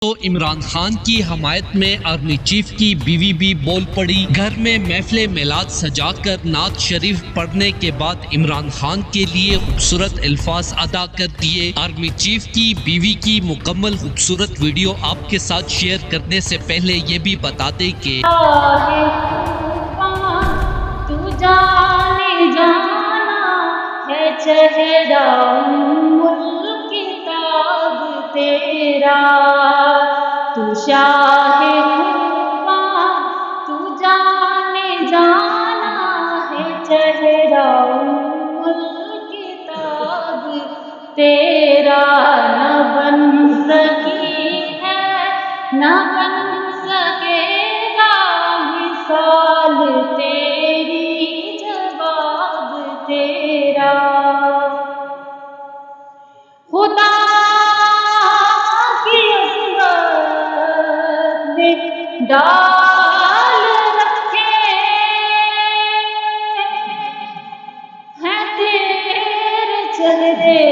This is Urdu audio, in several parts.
تو عمران خان کی حمایت میں آرمی چیف کی بیوی بھی بول پڑی۔ گھر میں محفل میلاد سجا کر نعت شریف پڑھنے کے بعد عمران خان کے لیے خوبصورت الفاظ ادا کر دیے۔ آرمی چیف کی بیوی کی مکمل خوبصورت ویڈیو آپ کے ساتھ شیئر کرنے سے پہلے یہ بھی بتا دیں کہ تو جانے جانا ہے چہرہ ملک کتاب تیرا، تو شاہ خوباں تو جانے جانا ہے چہرہ ملک کتاب تیرا، نہ بن سکی ہے نہ بن سکے گا مثال تیری جواب تیرا، خدا کی عظمت میں ڈال رکھے ہیں تیرے چہرے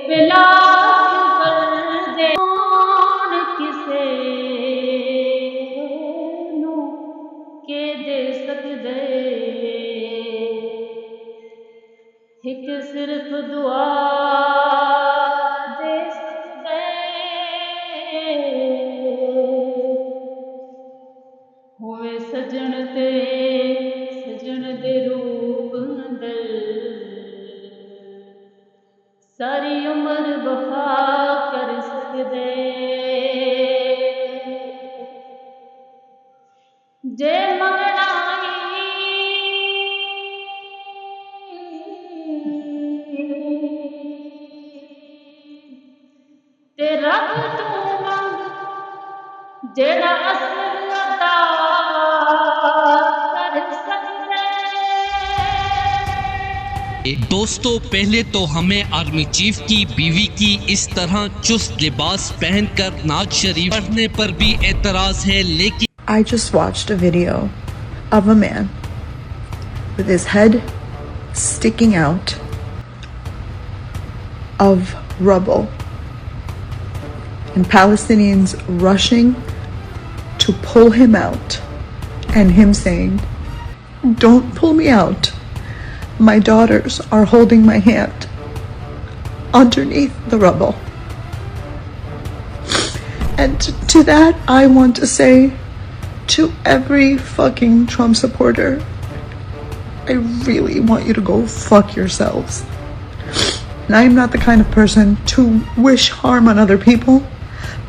پہ لاکھ پردے، کون کسے نو کے دے سکدے، ایک صرف دعا دے سکدے، ہوئے سجن دے روپ اندر، ساری عمر وفا کر سکدے، جے منگنا تے رب تو منگ جیڑا اصل عطا کر سکدے۔ دوستو پہلے تو ہمیں آرمی چیف کی بیوی کی اس طرح چست لباس پہن کر نعت شریف پڑھنے پر بھی اعتراض ہے، لیکن I just watched a video of a man with his head sticking out of rubble and Palestinians rushing to pull him out and him saying, "Don't pull me out. My daughters are holding my hand underneath the rubble." And to that, I want to say to every fucking Trump supporter, I really want you to go fuck yourselves. And I am not the kind of person to wish harm on other people,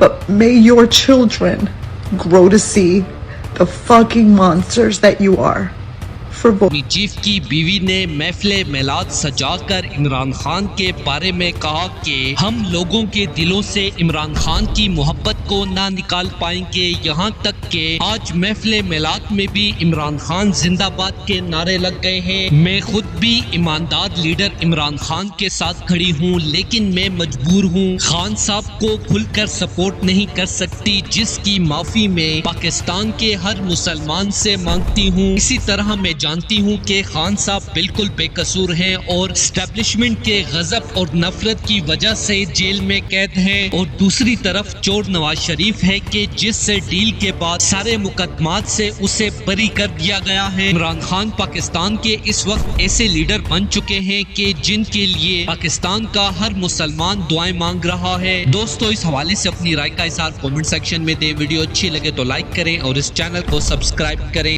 but may your children grow to see the fucking monsters that you are. For army chief کی بیوی نے محفل میلاد سجا کر عمران خان کے بارے میں کہا کہ ہم لوگوں کے دلوں سے عمران خان کی محبت کو نہ نکال پائیں گے، یہاں تک کہ آج محفل میلاد میں بھی عمران خان زندہ باد کے نعرے لگ گئے ہیں۔ میں خود بھی ایماندار لیڈر عمران خان کے ساتھ کھڑی ہوں، لیکن میں مجبور ہوں، خان صاحب کو کھل کر سپورٹ نہیں کر سکتی، جس کی معافی میں پاکستان کے ہر مسلمان سے مانگتی ہوں۔ اسی طرح میں جانتی ہوں کہ خان صاحب بالکل بے قصور ہیں اور اسٹیبلشمنٹ کے غضب اور نفرت کی وجہ سے جیل میں قید ہیں، اور دوسری طرف چور نواز شریف ہے کہ جس سے ڈیل کے بعد سارے مقدمات سے اسے بری کر دیا گیا ہے۔ عمران خان پاکستان کے اس وقت ایسے لیڈر بن چکے ہیں کہ جن کے لیے پاکستان کا ہر مسلمان دعائیں مانگ رہا ہے۔ دوستو اس حوالے سے اپنی رائے کا اظہار کامنٹ سیکشن میں دیں، ویڈیو اچھی لگے تو لائک کریں اور اس چینل کو سبسکرائب کریں۔